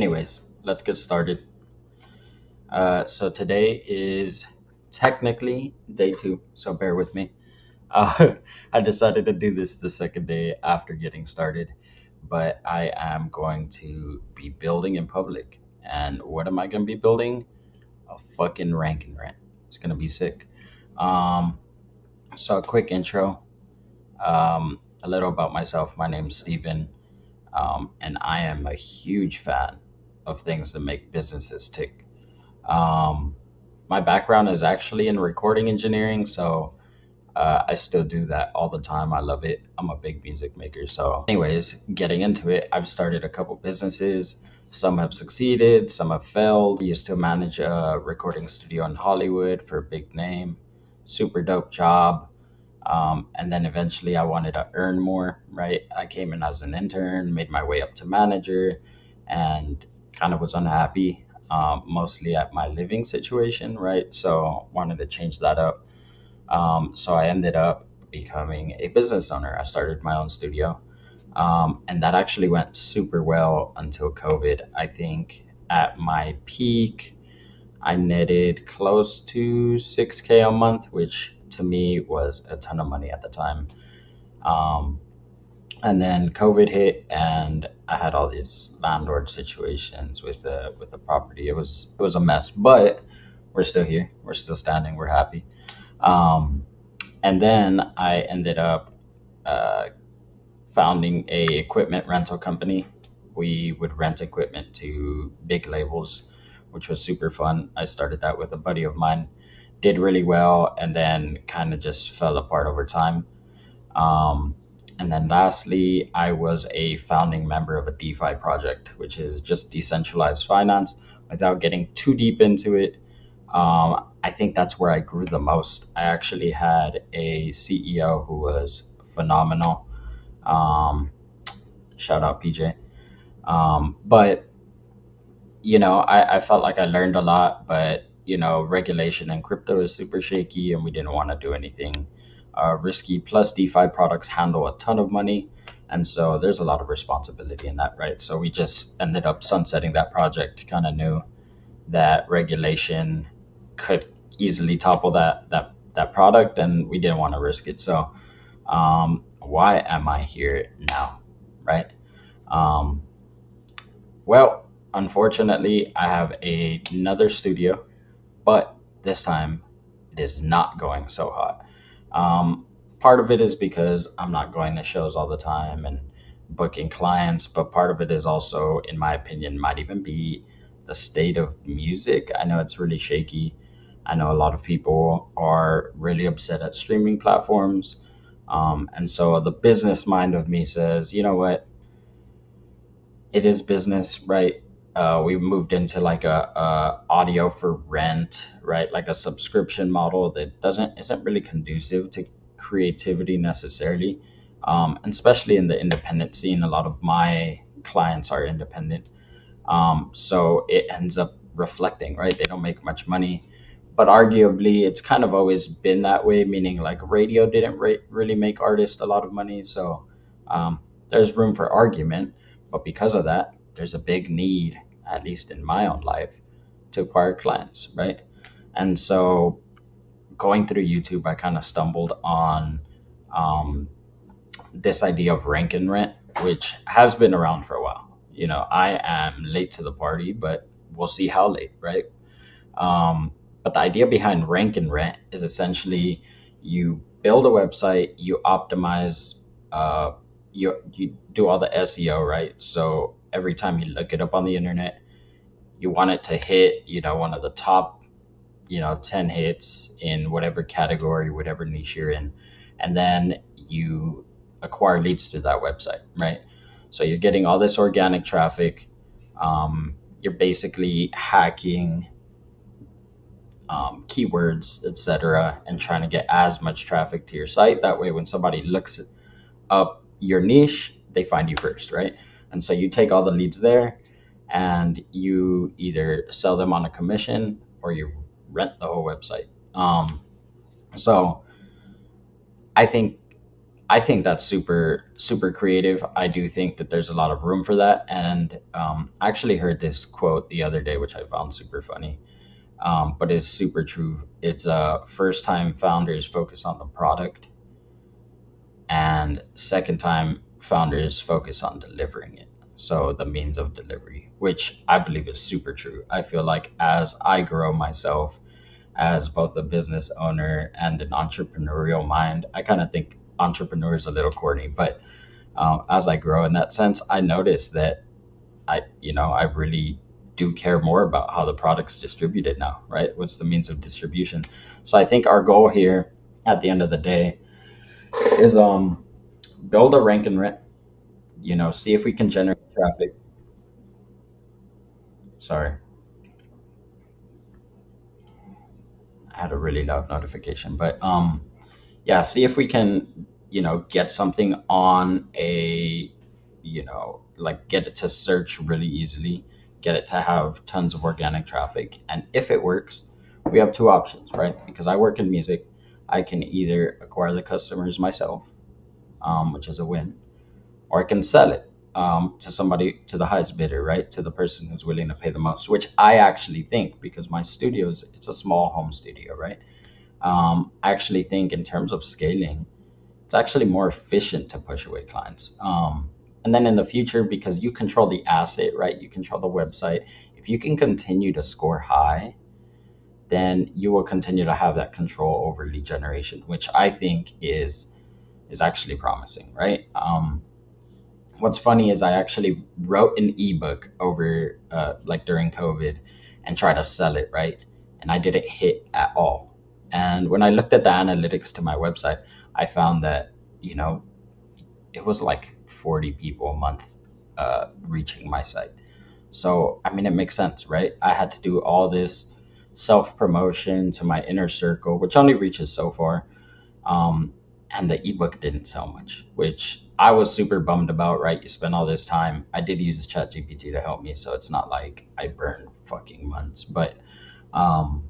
Anyways, let's get started. So today is technically day two, so bear with me. Uh, I decided to do this the second day after getting started, but I am going to be building in public. And what am I going to be building? A fucking ranking rant. It's going to be sick. Um, so, a quick intro. A little about myself. My name's Steven, and I am a huge fan of things that make businesses tick. Um, my background is actually in recording engineering, so I still do that all the time. I love it. I'm a big music maker. So, anyways, getting into it, I've started a couple businesses. Some have succeeded, some have failed. I used to manage a recording studio in Hollywood for a big name, super dope job. And then eventually I wanted to earn more, right? I came in as an intern, made my way up to manager, and kind of was unhappy, mostly at my living situation, right? So wanted to change that up. So I ended up becoming a business owner. I started my own studio, and that actually went super well until COVID. I think at my peak, I netted close to 6K a month, which to me was a ton of money at the time. Um, and then COVID hit, and I had all these landlord situations with the property. It was a mess, but we're still here. We're still standing. We're happy. Um, and then I ended up uh, founding a equipment rental company. We would rent equipment to big labels, which was super fun. I started that with a buddy of mine, did really well, and then kind of just fell apart over time. Um, and then lastly, I was a founding member of a DeFi project, which is just decentralized finance. Without getting too deep into it, I think that's where I grew the most. I actually had a CEO who was phenomenal. Um, Shout out PJ. But I felt like I learned a lot, but regulation in crypto is super shaky, and we didn't want to do anything risky. Plus, DeFi products handle a ton of money, and so there's a lot of responsibility in that, right? So we just ended up sunsetting that project. Kind of knew that regulation could easily topple that product, and we didn't want to risk it. So, why am I here now, right? Um, well, unfortunately, I have another studio, but this time it is not going so hot. Um, Part of it is because I'm not going to shows all the time and booking clients, but part of it is also, in my opinion, might even be the state of music. I know it's really shaky. I know a lot of people are really upset at streaming platforms. And so the business mind of me says, you know what? It is business, right? We moved into like a audio for rent, right? Like a subscription model that doesn't isn't really conducive to creativity necessarily, and especially in the independent scene. A lot of my clients are independent, so it ends up reflecting, right? They don't make much money, but arguably, it's kind of always been that way. Meaning, like radio didn't really make artists a lot of money, so um, there's room for argument. But because of that, there's a big need, at least in my own life, to acquire clients, right? And so going through YouTube, I kind of stumbled on um, this idea of rank and rent, which has been around for a while. I am late to the party, but we'll see how late, right? Um, but the idea behind rank and rent is essentially you build a website, you optimize, you do all the SEO, right? So every time you look it up on the internet, you want it to hit, one of the top, 10 hits in whatever category, whatever niche you're in. And then you acquire leads through that website, right? So you're getting all this organic traffic. You're basically hacking keywords, etc., and trying to get as much traffic to your site. That way, when somebody looks up your niche, they find you first, right? And so you take all the leads there, and you either sell them on a commission or you rent the whole website. So I think I think that's super creative. I do think that there's a lot of room for that. And I actually heard this quote the other day, which I found super funny, but it's super true. It's first time founders focus on the product, and second time founders focus on delivering it. So the means of delivery, which I believe is super true. I feel like as I grow myself as both a business owner and an entrepreneurial mind, I kind of think entrepreneur is a little corny, but as I grow in that sense, I notice that I really do care more about how the product's distributed now, right? What's the means of distribution? So I think our goal here at the end of the day is build a rank and rent, see if we can generate traffic. Sorry, I had a really loud notification, but yeah, see if we can, get something on a, like get it to search really easily, get it to have tons of organic traffic. And if it works, we have two options, right? Because I work in music, I can either acquire the customers myself, which is a win, or I can sell it to somebody, to the highest bidder, right? To the person who's willing to pay the most, which I actually think, because my studio's, it's a small home studio, right? I actually think in terms of scaling, it's actually more efficient to push away clients. And then in the future, because you control the asset, right? You control the website. If you can continue to score high, then you will continue to have that control over lead generation, which I think is actually promising, right? What's funny is I actually wrote an ebook over like during COVID and tried to sell it, right? And I didn't hit at all. And when I looked at the analytics to my website, I found that, you know, it was like 40 people a month reaching my site. So, I mean, it makes sense, right? I had to do all this self promotion to my inner circle, which only reaches so far. Um, and the ebook didn't sell much, which I was super bummed about, right? You spend all this time. I did use ChatGPT to help me, so it's not like I burned fucking months, but um,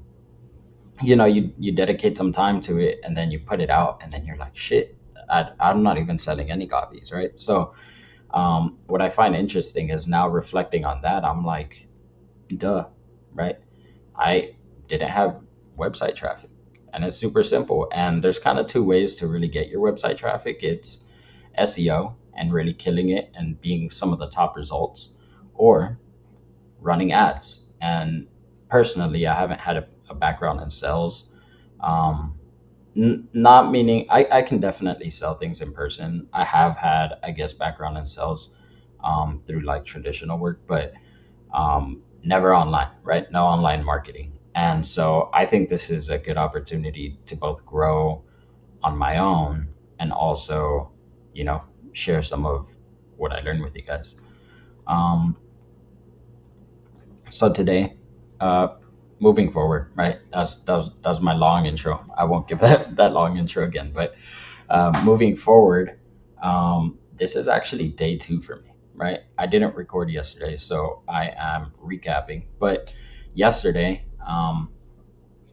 you dedicate some time to it and then you put it out and then you're like, shit, I'm not even selling any copies, right? So what I find interesting is now reflecting on that, I'm like, duh, right? I didn't have website traffic. And it's super simple. And there's kind of two ways to really get your website traffic. It's SEO and really killing it and being some of the top results, or running ads. And personally, I haven't had a background in sales. Um, Not meaning I can definitely sell things in person. I have had, I guess, background in sales through like traditional work, but never online, right? No online marketing. And so I think this is a good opportunity to both grow on my own and also, you know, share some of what I learned with you guys. Um, so today, uh, moving forward, right? That's my long intro. I won't give that long intro again, but moving forward, this is actually day two for me, right? I didn't record yesterday, so I am recapping. But yesterday,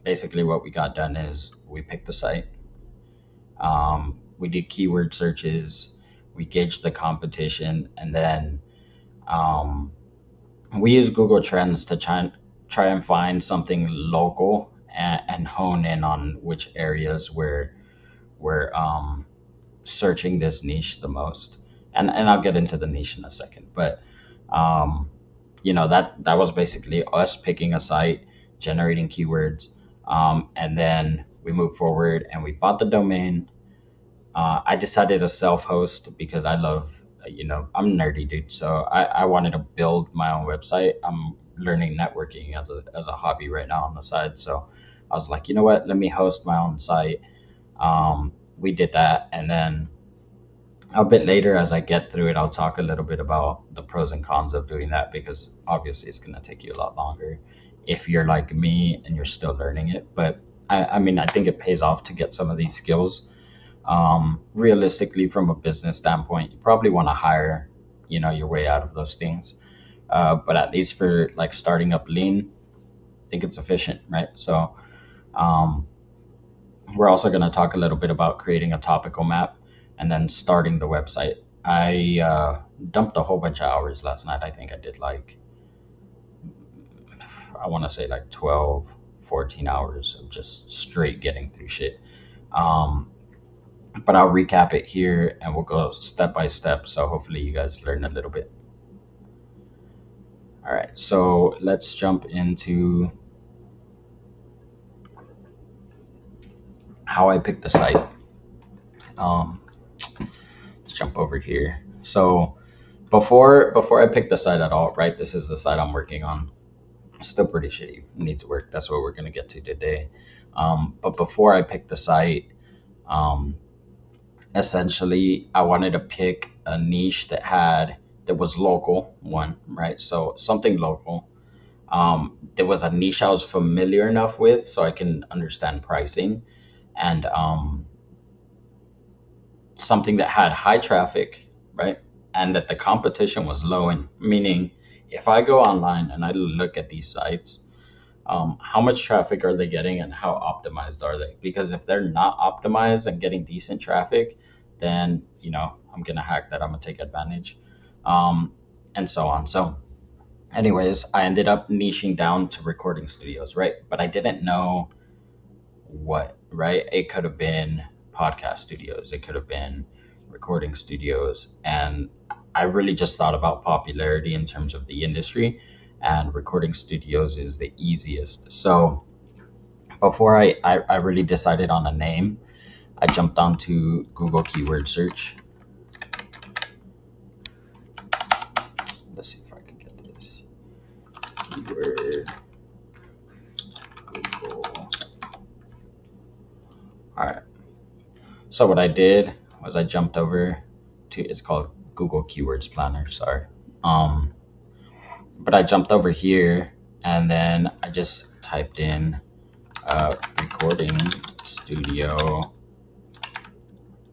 basically what we got done is we picked the site, we did keyword searches, we gauged the competition, and then um, we use Google Trends to try and find something local and hone in on which areas we're searching this niche the most. And I'll get into the niche in a second. But um, that was basically us picking a site, generating keywords, and then we moved forward and we bought the domain. I decided to self-host because I love, I'm a nerdy dude, so I wanted to build my own website. I'm learning networking as a hobby right now on the side, so I was like, you know what, let me host my own site. We did that, and then a bit later, as I get through it, I'll talk a little bit about the pros and cons of doing that, because obviously it's going to take you a lot longer if you're like me and you're still learning it. But I mean, I think it pays off to get some of these skills. Realistically, from a business standpoint, you probably want to hire, your way out of those things. But at least for like starting up lean, I think it's efficient, right? So um, we're also going to talk a little bit about creating a topical map and then starting the website. I dumped a whole bunch of hours last night. I think I did like, I want to say like 12, 14 hours of just straight getting through shit. Um, but I'll recap it here and we'll go step by step. So hopefully you guys learn a little bit. All right, so let's jump into how I picked the site. Um, let's jump over here. So before I picked the site at all, right? This is the site I'm working on. Still pretty shitty. Needs work. That's what we're gonna get to today. But before I picked the site, um, essentially I wanted to pick a niche that was local. One, right? So something local. There was a niche I was familiar enough with, so I can understand pricing, and something that had high traffic, right? And that the competition was low in, meaning if I go online and I look at these sites, how much traffic are they getting and how optimized are they? Because if they're not optimized and getting decent traffic, then, I'm going to hack that. I'm going to take advantage, um, and so on. So, anyways, I ended up niching down to recording studios, right? But I didn't know what, right? It could have been podcast studios, it could have been recording studios. And I really just thought about popularity in terms of the industry, and recording studios is the easiest. So before I really decided on a name, I jumped onto Google keyword search. Let's see if I can get this. Keyword Google. All right. So what I did was I jumped over to, it's called Google Keywords Planner, sorry. Um, but I jumped over here and then I just typed in recording studio.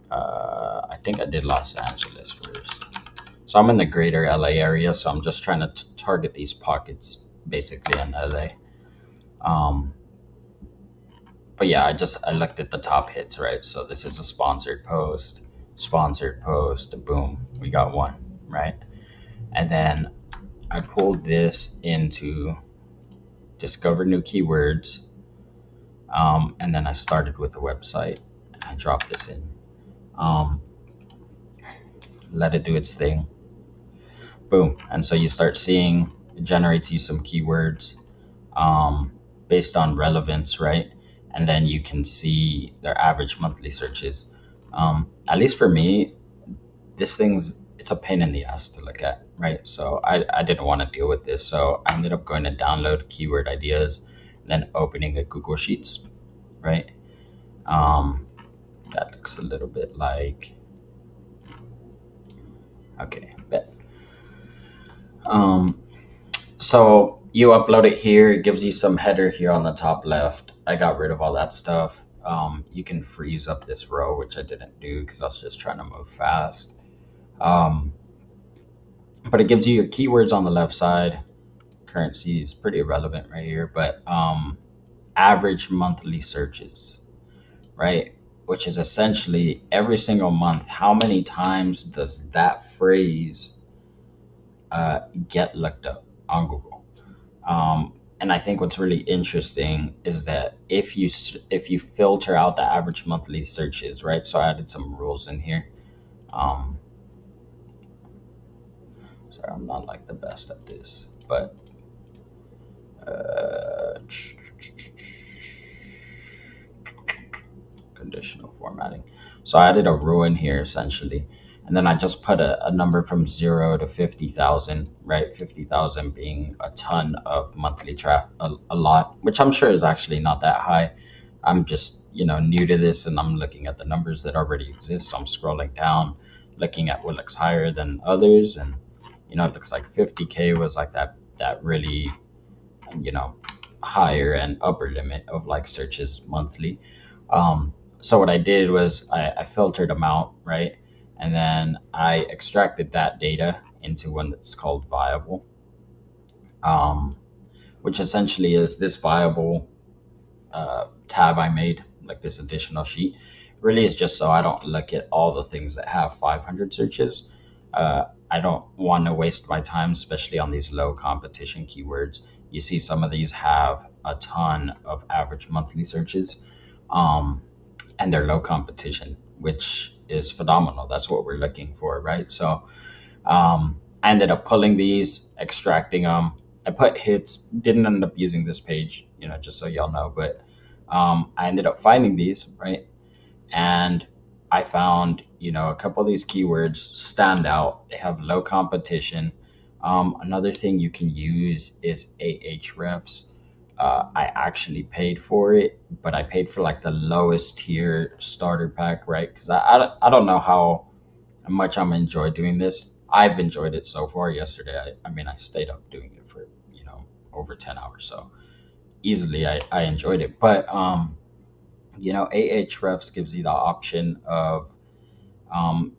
I think I did Los Angeles first. So I'm in the greater LA area, so I'm just trying to target these pockets basically in LA. Um, but yeah, I looked at the top hits, right? So this is a sponsored post, boom, we got one, right? And then I pulled this into discover new keywords, and then I started with a website. I dropped this in, um, let it do its thing, boom. And so you start seeing it generates you some keywords, um, based on relevance, right? And then you can see their average monthly searches. At least for me, it's a pain in the ass to look at, right? So I didn't want to deal with this. So I ended up going to download keyword ideas and then opening a Google Sheets, right? Um, that looks a little bit like, okay, bet. Um, so you upload it here, it gives you some header here on the top left. I got rid of all that stuff. You can freeze up this row, which I didn't do because I was just trying to move fast. Um, but it gives you your keywords on the left side. Currency is pretty irrelevant right here, but average monthly searches, right? Which is essentially every single month, how many times does that phrase get looked up on Google? And I think what's really interesting is that if you filter out the average monthly searches, right? So I added some rules in here. Um, sorry, I'm not like the best at this, but uh, conditional formatting. So I added a rule in here essentially, and then I just put a number from 0 to 50,000, right? 50,000 being a ton of monthly traffic, a lot, which I'm sure is actually not that high. I'm just, new to this and I'm looking at the numbers that already exist. So I'm scrolling down, looking at what looks higher than others. And, it looks like 50K was like that really, you know, higher and upper limit of like searches monthly. So what I did was I filtered them out, right? And then I extracted that data into one that's called viable, um, which essentially is this viable tab I made, like this additional sheet, really is just so I don't look at all the things that have 500 searches. I don't want to waste my time, especially on these low competition keywords. You see, some of these have a ton of average monthly searches, um, and they're low competition, which is phenomenal. That's what we're looking for, right? So I ended up pulling these, extracting them. I put hits, didn't end up using this page, just so y'all know, but I ended up finding these, right? And I found, a couple of these keywords stand out. They have low competition. Another thing you can use is Ahrefs. I actually paid for it, but I paid for like the lowest tier starter pack, right? Because I don't know how much I'm enjoy doing this. I've enjoyed it so far. Yesterday, I mean, I stayed up doing it for, over 10 hours. So easily I enjoyed it. But, Ahrefs gives you the option of um,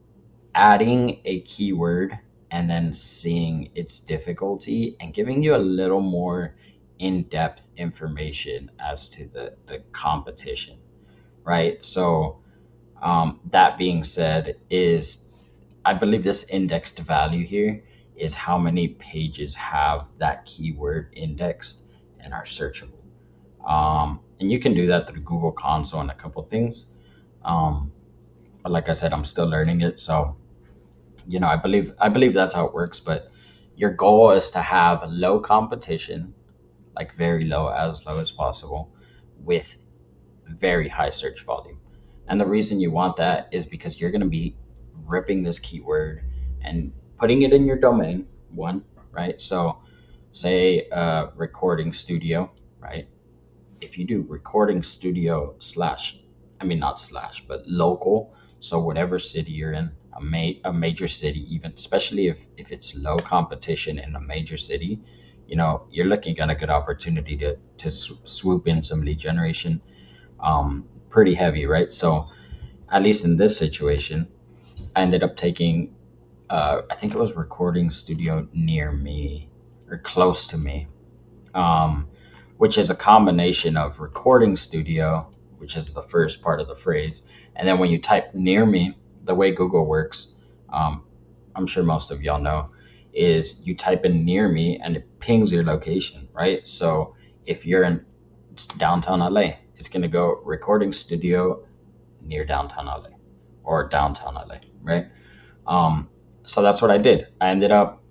adding a keyword and then seeing its difficulty and giving you a little more in-depth information as to the competition, right? So that being said, is I believe this indexed value here is how many pages have that keyword indexed and are searchable. And you can do that through Google Console and a couple things. Um, but like I said, I'm still learning it, so I believe that's how it works. But your goal is to have low competition, like very low, as low as possible, with very high search volume. And the reason you want that is because you're going to be ripping this keyword and putting it in your domain, one, right? So, say recording studio, right? If you do recording studio slash, I mean, not slash, but local, so whatever city you're in, a major city, even especially if it's low competition in a major city, you're looking at a good opportunity to swoop in some lead generation, pretty heavy, right? So at least in this situation, I ended up taking, I think it was recording studio near me or close to me, um, which is a combination of recording studio, which is the first part of the phrase, and then when you type near me, the way Google works, um, I'm sure most of y'all know, is you type in near me and it pings your location, right? So if you're in downtown LA, it's going to go recording studio near downtown LA or downtown LA, right? Um, so that's what I did. I ended up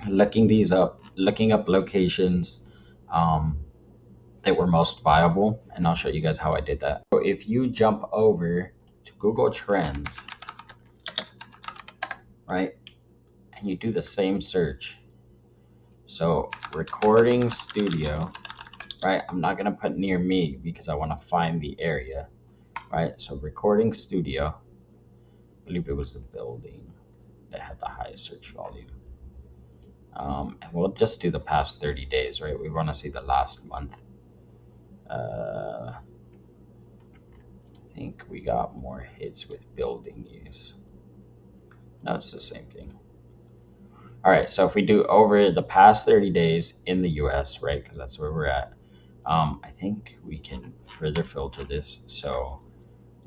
looking up locations um, that were most viable, and I'll show you guys how I did that. So if you jump over to Google Trends, right, and you do the same search, so recording studio, right, I'm not gonna put near me because I want to find the area, right? So recording studio, I believe it was the building that had the highest search volume. And we'll just do the past 30 days, right? We want to see the last month. I think we got more hits with building use. No, it's the same thing. All right, so if we do over the past 30 days in the US, right, because that's where we're at, I think we can further filter this. So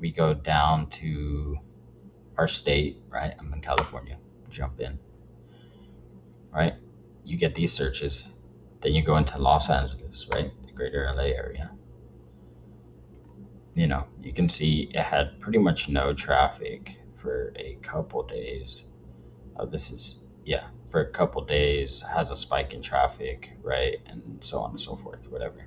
we go down to our state, right? I'm in California. Jump in, right? You get these searches. Then you go into Los Angeles, right? The greater LA area. You can see it had pretty much no traffic for a couple days. Oh, for a couple days, has a spike in traffic, right? And so on and so forth, whatever.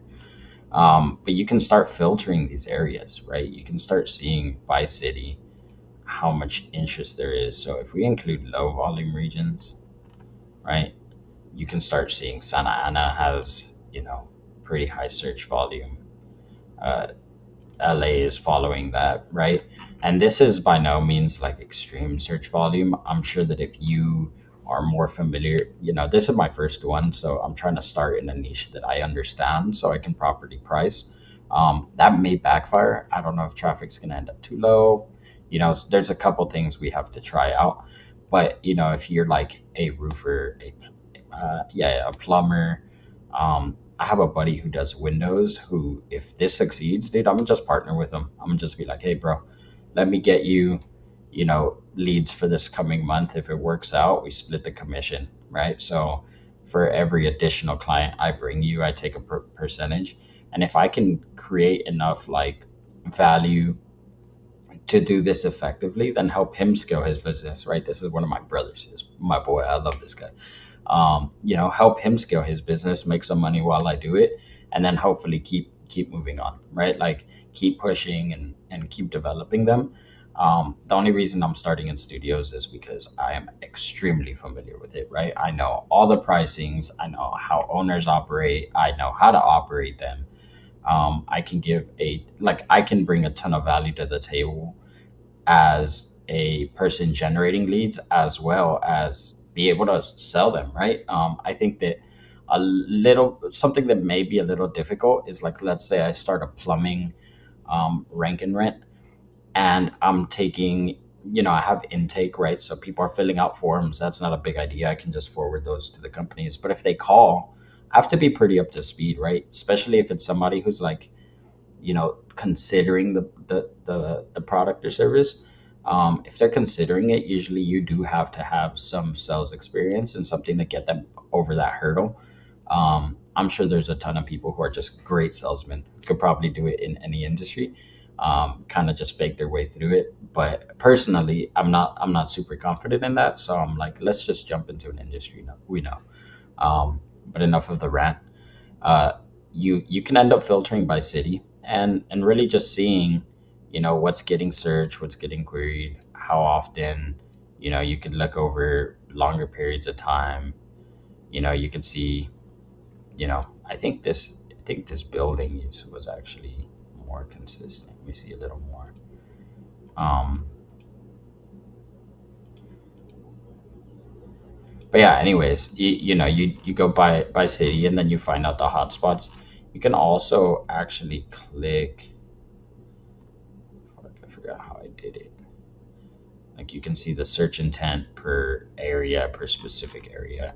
But you can start filtering these areas, right? You can start seeing by city how much interest there is. So if we include low volume regions, right, you can start seeing Santa Ana has, pretty high search volume. Uh, LA is following that, right? And this is by no means like extreme search volume. I'm sure that if you are more familiar, this is my first one, so I'm trying to start in a niche that I understand so I can properly price. That may backfire. I don't know if traffic's going to end up too low. There's a couple things we have to try out. But, if you're like a roofer, a plumber, I have a buddy who does windows who, if this succeeds, dude, I'm gonna just partner with him. I'm gonna just be like, hey, bro, let me get you, leads for this coming month. If it works out, we split the commission, right? So for every additional client I bring you, I take a percentage. And if I can create enough like value to do this effectively, then help him scale his business, right? This is one of my brothers, is my boy. I love this guy. Help him scale his business, make some money while I do it, and then hopefully keep moving on, right? Like keep pushing and keep developing them. The only reason I'm starting in studios is because I am extremely familiar with it, right? I know all the pricings, I know how owners operate, I know how to operate them. I can I can bring a ton of value to the table as a person generating leads, as well as be able to sell them, right? I think that something that may be a little difficult is like, let's say I start a plumbing rank and rent, and I'm taking, I have intake, right? So people are filling out forms. That's not a big idea. I can just forward those to the companies. But if they call, I have to be pretty up to speed, right? Especially if it's somebody who's like, considering the product or service. If they're considering it, usually you do have to have some sales experience and something to get them over that hurdle. I'm sure there's a ton of people who are just great salesmen, could probably do it in any industry, kind of just fake their way through it. But personally, I'm not super confident in that. So I'm like, let's just jump into an industry we know. But enough of the rant. uh, you can end up filtering by city, and really just seeing, what's getting searched, what's getting queried, how often. You could look over longer periods of time. You could see. I think this building use was actually more consistent. We see a little more. Um, but yeah, anyways, you go by city, and then you find out the hotspots. You can also actually click. Fuck, I forgot how I did it. Like you can see the search intent per area, per specific area.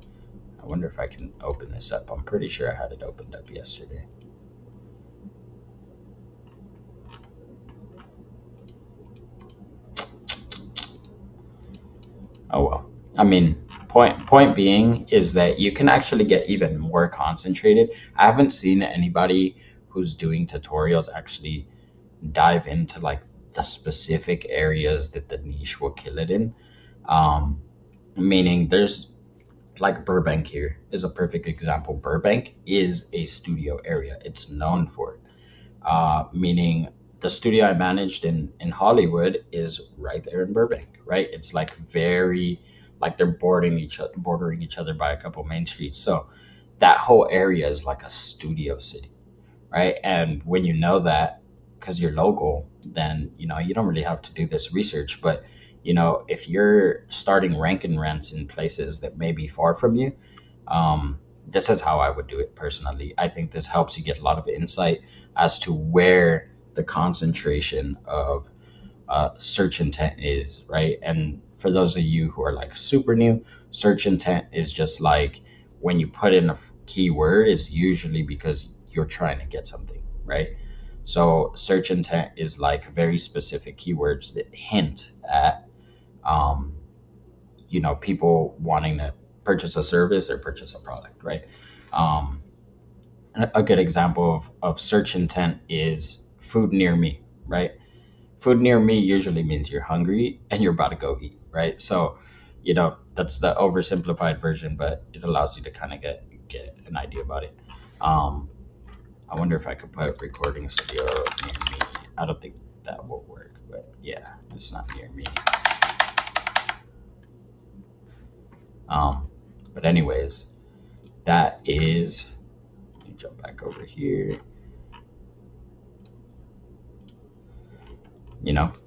I wonder if I can open this up. I'm pretty sure I had it opened up yesterday. Oh well. I mean, point being is that you can actually get even more concentrated. I haven't seen anybody who's doing tutorials actually dive into like the specific areas that the niche will kill it in. Um, Meaning there's like Burbank here is a perfect example. Burbank is a studio area. It's known for it. Meaning the studio I managed in Hollywood is right there in Burbank, right? It's like very like they're bordering each other by a couple main streets. So that whole area is like a studio city, right? And when you know that, because you're local, then you don't really have to do this research. But if you're starting rank and rents in places that may be far from you, this is how I would do it personally. I think this helps you get a lot of insight as to where the concentration of search intent is, right? And for those of you who are like super new, search intent is just like when you put in a keyword, it's usually because you're trying to get something, right? So search intent is like very specific keywords that hint at, um, people wanting to purchase a service or purchase a product, right? Um, a good example of search intent is food near me, right? Food near me usually means you're hungry and you're about to go eat, right? So, that's the oversimplified version, but it allows you to kind of get an idea about it. Um, I wonder if I could put recording studio near me. I don't think that will work, but yeah, it's not near me. Um, but anyways, that is. Let me jump back over here.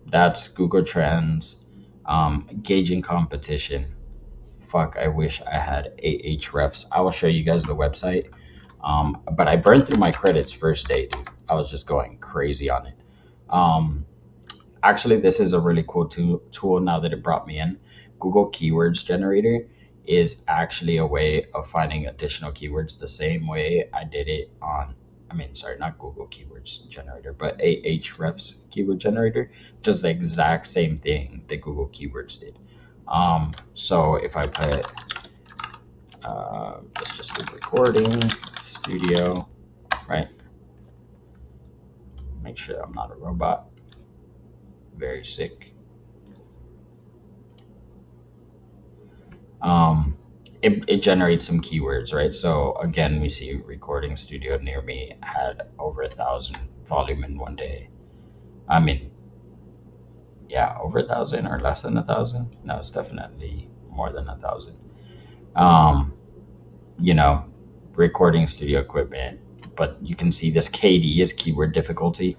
That's Google Trends, gauging competition. Fuck, I wish I had Ahrefs. I will show you guys the website. But I burned through my credits first day, dude. I was just going crazy on it. Um, Actually, this is a really cool tool now that it brought me in. Google Keywords Generator is actually a way of finding additional keywords the same way I did it on I mean, sorry, not Google Keywords Generator, but Ahrefs keyword generator does the exact same thing that Google Keywords did. So if I put, let's just do recording studio, right? Make sure I'm not a robot. Very sick. Um, it generates some keywords, right? So again, we see recording studio near me had over 1,000 volume in one day. I mean, yeah, over 1,000 or less than 1,000. No, it's definitely more than 1,000. Um, you know, recording studio equipment, but you can see this KD is keyword difficulty.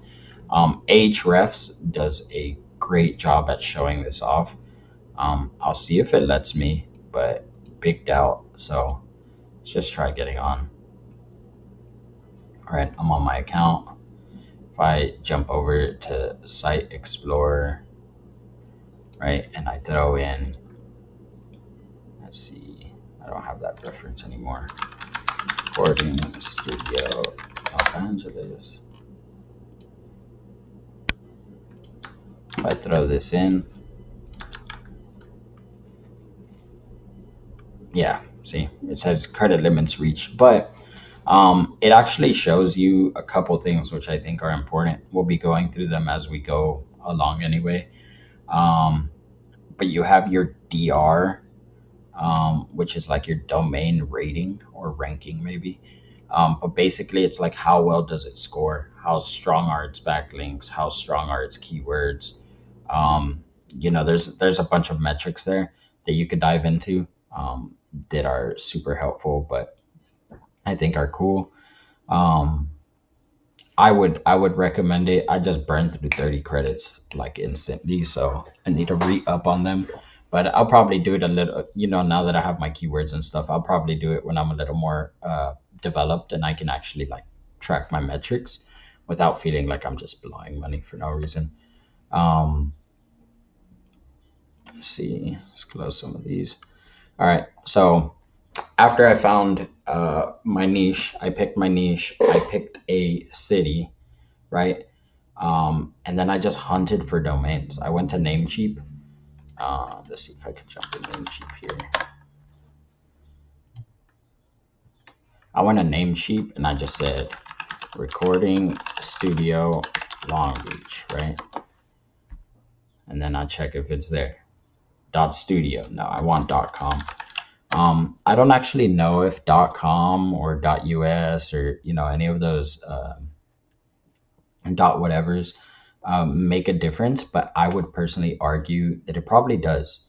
Ahrefs does a great job at showing this off. I'll see if it lets me, but big doubt. So let's just try getting on. All right, I'm on my account. If I jump over to Site Explorer, right, and I throw in, let's see, I don't have that reference anymore. Recording Studio Los Angeles. If I throw this in, yeah, see, it says credit limits reached, but it actually shows you a couple things which I think are important. We'll be going through them as we go along anyway. Um, but you have your DR, which is like your domain rating or ranking, maybe. But basically, it's like how well does it score? How strong are its backlinks? How strong are its keywords? There's a bunch of metrics there that you could dive into that are super helpful, but I think are cool. Um, I would recommend it. I just burned through 30 credits like instantly, so I need to re-up on them. But I'll probably do it a little, now that I have my keywords and stuff, I'll probably do it when I'm a little more developed and I can actually like track my metrics without feeling like I'm just blowing money for no reason. Um, let's see, let's close some of these. All right, so after I found my niche, I picked my niche, I picked a city, right? And then I just hunted for domains. I went to Namecheap. Let's see if I can jump to Namecheap here. I went to Namecheap and I just said recording studio Long Beach, right? And then I check if it's there. .studio. No, I want .com. I don't actually know if .com or .us or any of those .whatevers make a difference, but I would personally argue that it probably does.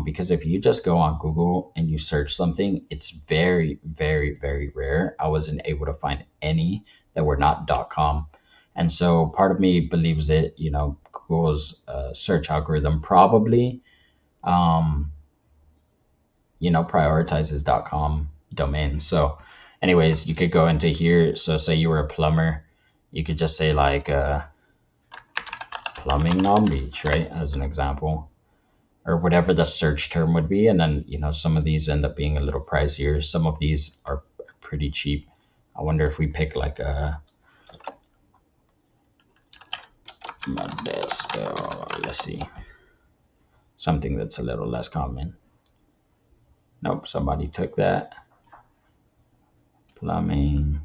Because if you just go on Google and you search something, it's very, very, very rare. I wasn't able to find any that were not .com. And so part of me believes that, Google's search algorithm probably, prioritizes .com domains. So anyways, you could go into here. So say you were a plumber, you could just say like plumbing Long Beach, right? As an example, or whatever the search term would be. And then, some of these end up being a little pricier. Some of these are pretty cheap. I wonder if we pick like a Modesto, let's see, something that's a little less common. Nope, somebody took that. Plumbing.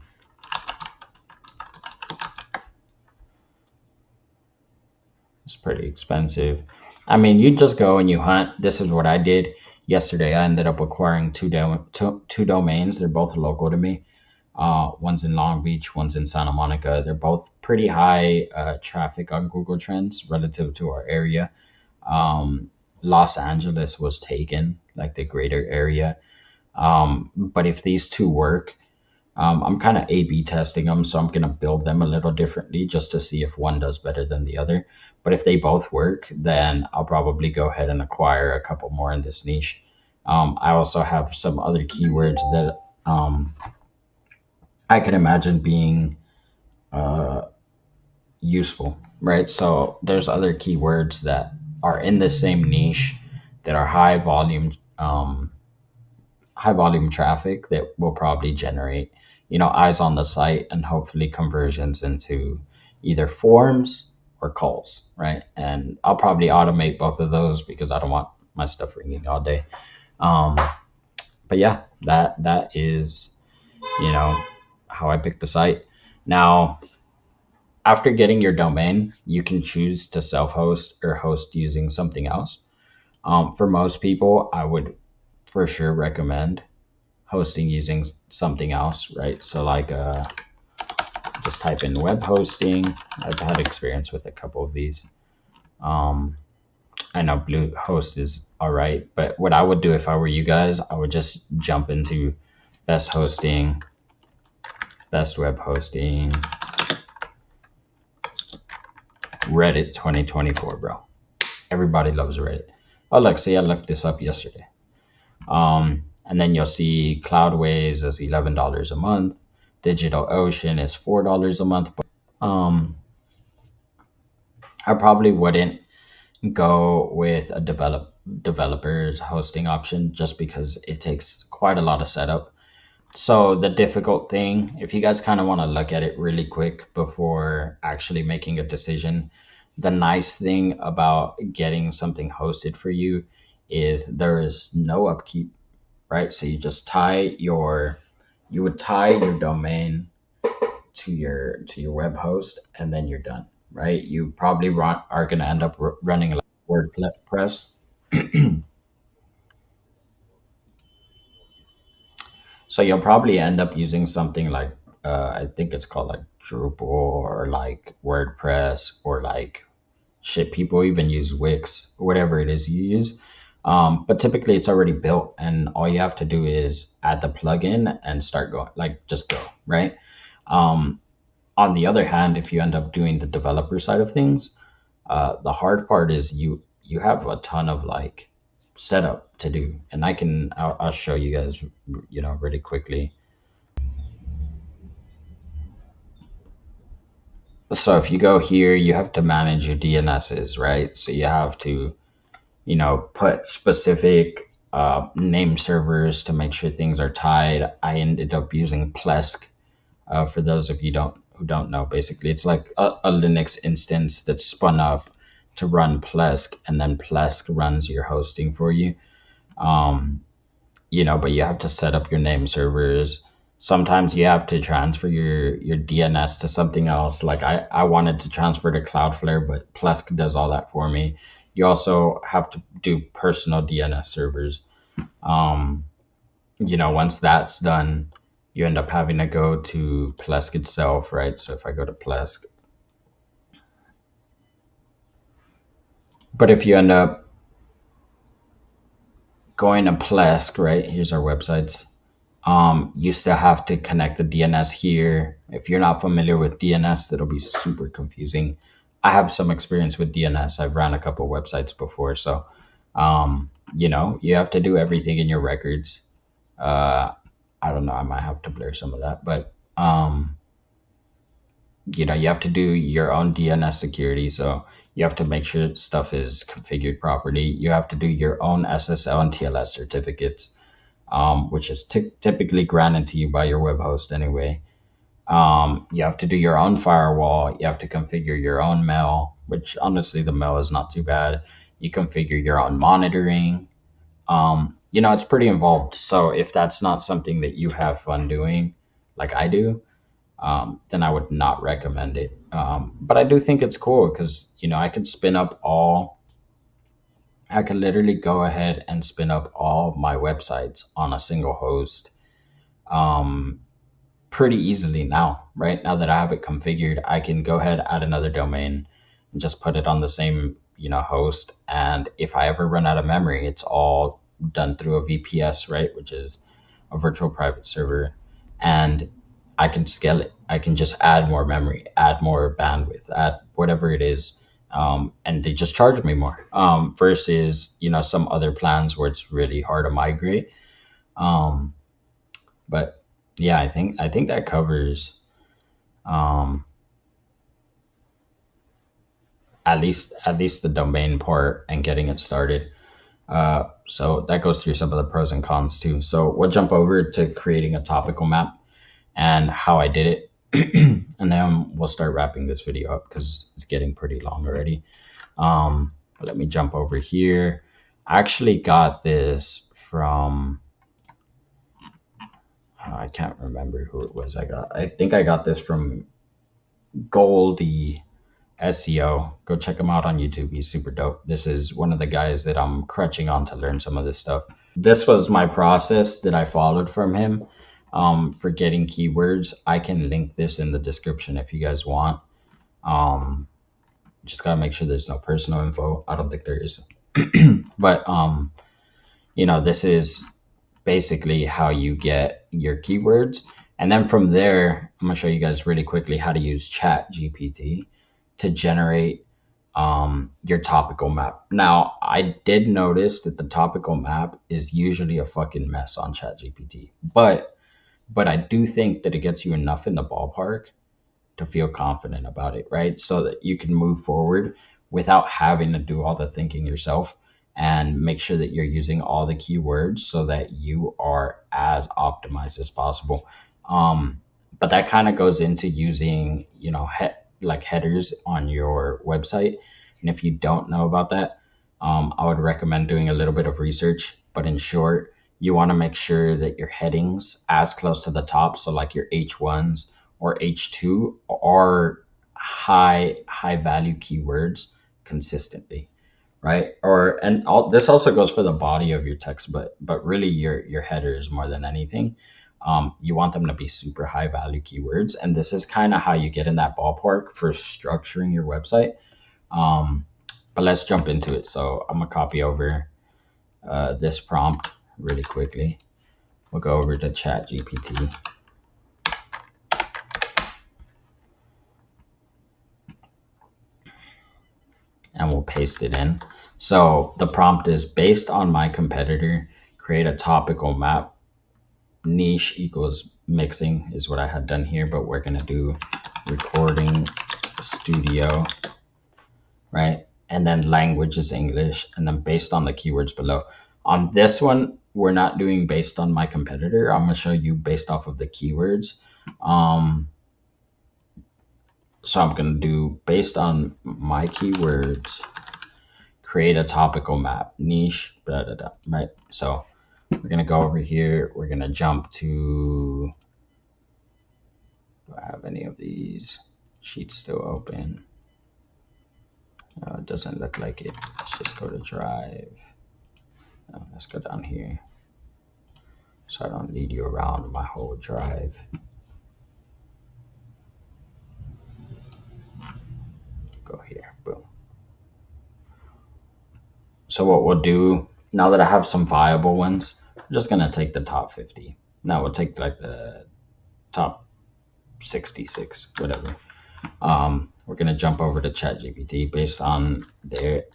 It's pretty expensive. I mean, you just go and you hunt. This is what I did yesterday. I ended up acquiring two domains. They're both local to me. One's in Long Beach, one's in Santa Monica. They're both pretty high traffic on Google Trends relative to our area. Los Angeles was taken, like the greater area. But if these two work, I'm kind of A/B testing them, so I'm going to build them a little differently just to see if one does better than the other. But if they both work, then I'll probably go ahead and acquire a couple more in this niche. I also have some other keywords that I can imagine being useful, right? So there's other keywords that are in the same niche that are high volume traffic that will probably generate eyes on the site and hopefully conversions into either forms or calls, right? And I'll probably automate both of those because I don't want my stuff ringing all day. Um, but yeah, that is, you know, how I picked the site. Now, after getting your domain, you can choose to self-host or host using something else. For most people, I would for sure recommend hosting using something else, right? So like just type in web hosting. I've had experience with a couple of these. Um, I know Bluehost is all right, but what I would do if I were you guys, I would just jump into best hosting, best web hosting, Reddit 2024, bro. Everybody loves Reddit. Oh, look, see, I looked this up yesterday. And then you'll see Cloudways is $11 a month. DigitalOcean is $4 a month. Um, I probably wouldn't go with a developer's hosting option just because it takes quite a lot of setup. So the difficult thing, if you guys kind of want to look at it really quick before actually making a decision, the nice thing about getting something hosted for you is there is no upkeep, right? So you would tie your domain to your web host, and then you're done, right? You probably are going to end up running like WordPress. So you'll probably end up using something like I think it's called like Drupal or like WordPress or like shit. People even use Wix, whatever it is you use. But typically it's already built, and all you have to do is add the plugin and start going, like just go, right? Um, on the other hand, if you end up doing the developer side of things, the hard part is you have a ton of like setup to do, and I'll show you guys, really quickly. So if you go here, you have to manage your DNSs, right? So you have to, put specific name servers to make sure things are tied. I ended up using Plesk. For those of you who don't know, basically it's like a Linux instance that's spun up to run Plesk, and then Plesk runs your hosting for you. Um, but you have to set up your name servers. Sometimes you have to transfer your DNS to something else. Like I wanted to transfer to Cloudflare, but Plesk does all that for me. You also have to do personal DNS servers. Um, once that's done, you end up having to go to Plesk itself, right? So if I go to Plesk, but if you end up going to Plesk, right? Here's our websites. You still have to connect the DNS here. If you're not familiar with DNS, that'll be super confusing. I have some experience with DNS. I've ran a couple websites before, so you have to do everything in your records. Uh, I don't know. I might have to blur some of that, but you have to do your own DNS security. So you have to make sure stuff is configured properly. You have to do your own SSL and TLS certificates, which is typically granted to you by your web host anyway. You have to do your own firewall. You have to configure your own mail, which honestly, the mail is not too bad. You configure your own monitoring. It's pretty involved. So if that's not something that you have fun doing, like I do, then I would not recommend it. But I do think it's cool because, I could literally go ahead and spin up all my websites on a single host. Um, Pretty easily now, right? Now that I have it configured, I can go ahead, add another domain, and just put it on the same, host. And if I ever run out of memory, it's all done through a VPS, right? Which is a virtual private server. And I can scale it. I can just add more memory, add more bandwidth, add whatever it is. And they just charge me more, versus, some other plans where it's really hard to migrate. Um, but yeah, I think that covers um, at least the domain part and getting it started. So that goes through some of the pros and cons too. So we'll jump over to creating a topical map. and how I did it. And then we'll start wrapping this video up because it's getting pretty long already. But let me jump over here. I actually got this from, I can't remember who it was. I think I got this from Goldie SEO. Go check him out on YouTube. He's super dope. This is one of the guys that I'm crutching on to learn some of this stuff. This was my process that I followed from him for getting keywords. I can link this in the description if you guys want. Just gotta make sure there's no personal info. I don't think there is. But this is basically how you get your keywords. And then from there, I'm gonna show you guys really quickly how to use Chat GPT to generate your topical map. Now, I did notice that the topical map is usually a fucking mess on Chat GPT, but I do think that it gets you enough in the ballpark to feel confident about it, right? So that you can move forward without having to do all the thinking yourself, and make sure that you're using all the keywords so that you are as optimized as possible. But that kind of goes into using, like headers on your website. And if you don't know about that, I would recommend doing a little bit of research. But in short, you want to make sure that your headings as close to the top, so like your H1s or H2, are high value keywords consistently, right? This also goes for the body of your text, but really your headers more than anything. You want them to be super high value keywords, and this is kind of how you get in that ballpark for structuring your website. But let's jump into it. So I'm gonna copy over this prompt really quickly. We'll go over to Chat GPT. And we'll paste it in. So the prompt is, based on my competitor, create a topical map. Niche equals mixing is what I had done here, but we're going to do recording studio, right? And then language is English, and then based on the keywords below. On this one, we're not doing based on my competitor. I'm going to show you based off of the keywords. So I'm going to do based on my keywords, create a topical map, niche, blah, blah, blah, right? So we're going to go over here. We're going to jump to, do I have any of these sheets still open? No, it doesn't look like it. Let's just go to Drive. Let's go down here so I don't lead you around my whole Drive. Go here, boom. So what we'll do, now that I have some viable ones, I'm just gonna take the top 50. Now we'll take like the top 66, whatever. We're gonna jump over to ChatGPT based on their,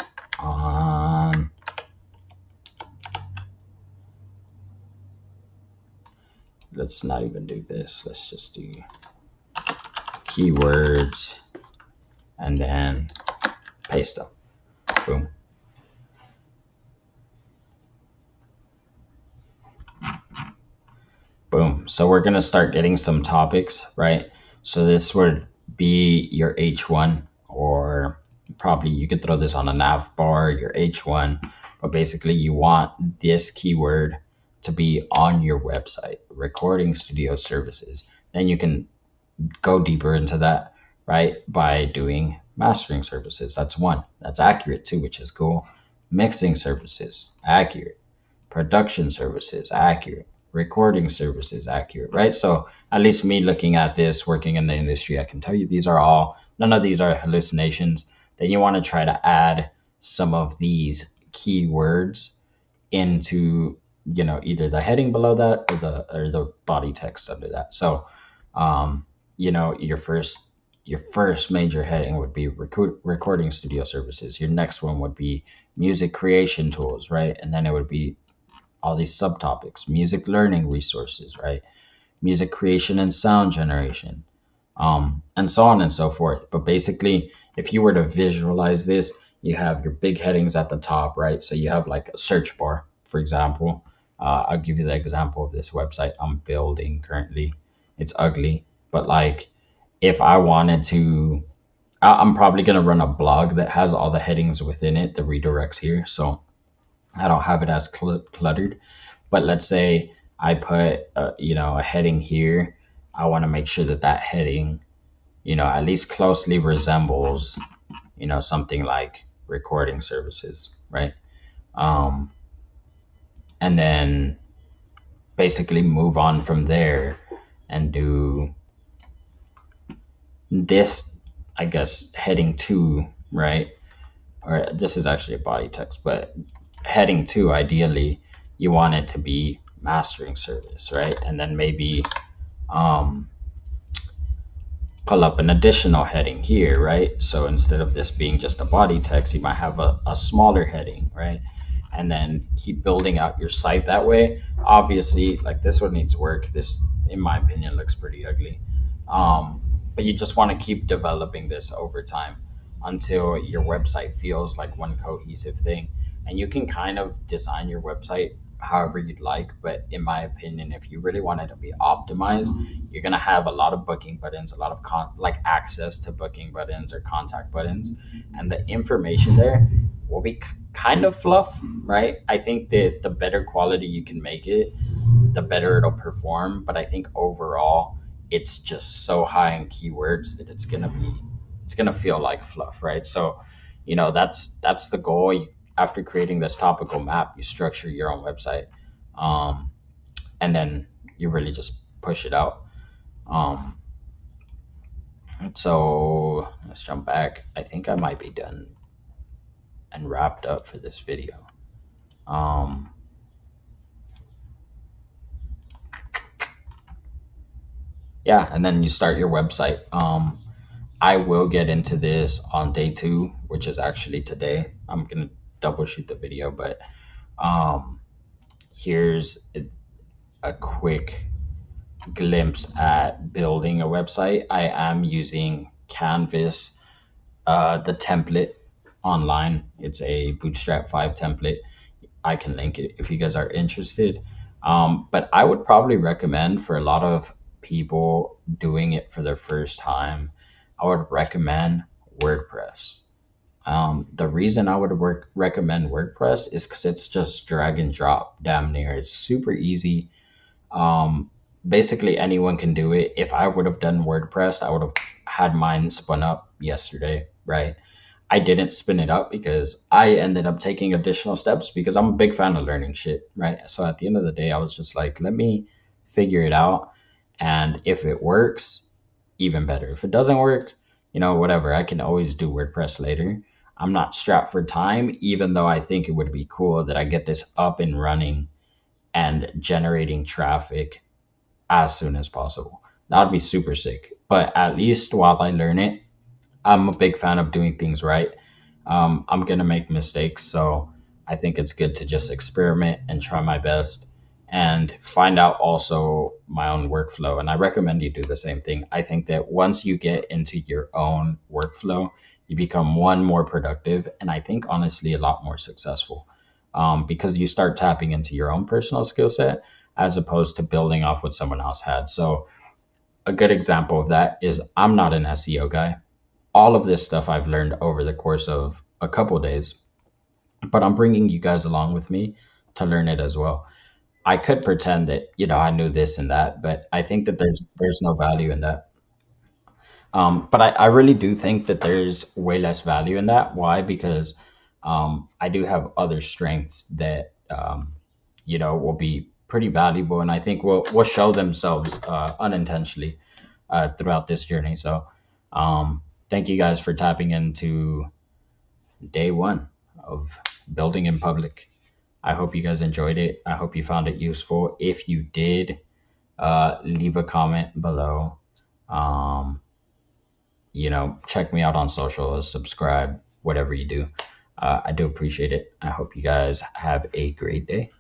let's not even do this. Let's just do keywords and then paste them. Boom. Boom. So we're going to start getting some topics, right? So this would be your H1, or probably you could throw this on a nav bar, your H1, but basically you want this keyword to be on your website, recording studio services. Then you can go deeper into that, right? By doing mastering services. That's one. That's accurate too, which is cool. Mixing services, accurate. Production services, accurate. Recording services, accurate, right? So at least me looking at this, working in the industry, I can tell you none of these are hallucinations. Then you want to try to add some of these keywords into, either the heading below that or the body text under that. So, your first major heading would be recording studio services. Your next one would be music creation tools, right? And then it would be all these subtopics, music learning resources, right? Music creation and sound generation, and so on and so forth. But basically, if you were to visualize this, you have your big headings at the top, right? So you have like a search bar, for example. I'll give you the example of this website I'm building currently it's ugly. But like, if I wanted to, I'm probably gonna run a blog that has all the headings within it, the redirects here, so I don't have it as cluttered. But let's say I put a heading here. I want to make sure that that heading, at least closely resembles, something like recording services, right? Um, and then basically move on from there and do this, I guess, heading two, right? Or this is actually a body text, but heading two, ideally, you want it to be mastering service, right? And then maybe um, pull up an additional heading here, right? So instead of this being just a body text, you might have a smaller heading, right? And then keep building out your site that way. Obviously, like this one needs work. This, in my opinion, looks pretty ugly. But you just want to keep developing this over time until your website feels like one cohesive thing. And you can kind of design your website however you'd like. But in my opinion, if you really want it to be optimized, you're gonna have a lot of booking buttons, a lot of like access to booking buttons or contact buttons, and the information there will be kind of fluff, right? I think that the better quality you can make it, the better it'll perform. But I think overall, it's just so high in keywords that it's gonna feel like fluff, right? So, that's the goal. After creating this topical map, you structure your own website, um, and then you really just push it out. Um, so let's jump back. I think I might be done and wrapped up for this video. Um, yeah, and then you start your website. I will get into this on day two, which is actually today. I'm gonna double shoot the video, but um, here's a quick glimpse at building a website. I am using Canvas, the template online. It's a Bootstrap 5 template. I can link it if you guys are interested. But I would probably recommend, for a lot of people doing it for their first time, I would recommend WordPress. The reason I would recommend WordPress is because it's just drag and drop, damn near. It's super easy. Um, Basically, anyone can do it. If I would have done WordPress, I would have had mine spun up yesterday, right? I didn't spin it up because I ended up taking additional steps because I'm a big fan of learning shit, right? So at the end of the day, I was just like, let me figure it out. And if it works, even better. If it doesn't work, whatever, I can always do WordPress later. I'm not strapped for time, even though I think it would be cool that I get this up and running and generating traffic as soon as possible. That would be super sick. But at least while I learn it, I'm a big fan of doing things right. I'm gonna make mistakes, so I think it's good to just experiment and try my best and find out also my own workflow. And I recommend you do the same thing. I think that once you get into your own workflow, you become one more productive, and I think honestly a lot more successful, because you start tapping into your own personal skill set as opposed to building off what someone else had. So a good example of that is I'm not an SEO guy. All of this stuff I've learned over the course of a couple of days, but I'm bringing you guys along with me to learn it as well. I could pretend that, I knew this and that, but I think that there's no value in that. But I really do think that there's way less value in that. Why? Because I do have other strengths that will be pretty valuable, and I think will show themselves unintentionally throughout this journey. So thank you guys for tapping into day one of building in public. I hope you guys enjoyed it. I hope you found it useful. If you did, leave a comment below. Um, check me out on social, subscribe, whatever you do. I do appreciate it. I hope you guys have a great day.